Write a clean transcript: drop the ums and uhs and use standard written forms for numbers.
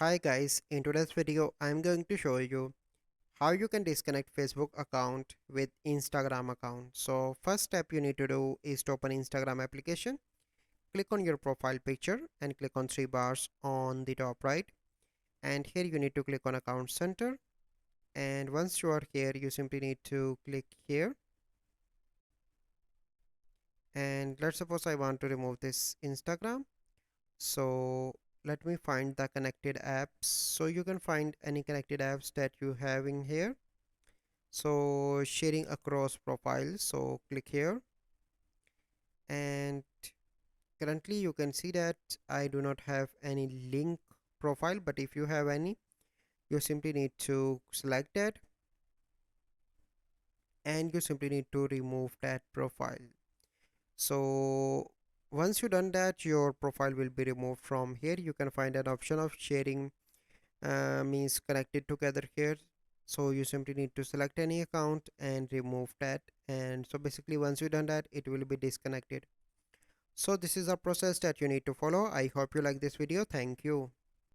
Hi guys, in today's video I'm going to show you how you can disconnect Facebook account with Instagram account. So first step you need to do is to open Instagram application. Click on your profile picture and click on three bars on the top right, and here you need to click on account center, and once you are here you simply need to click here. And let's suppose I want to remove this Instagram. So let me find the connected apps. So you can find any connected apps that you have in here. So sharing across profiles, so click here, and currently you can see that I do not have any link profile, but if you have any, you simply need to select that and you simply need to remove that profile. So once you done that, your profile will be removed from here. You can find an option of sharing means connected together here. So you simply need to select any account and remove that, and so basically once you done that, it will be disconnected. So this is a process that you need to follow. I hope you like this video. Thank you.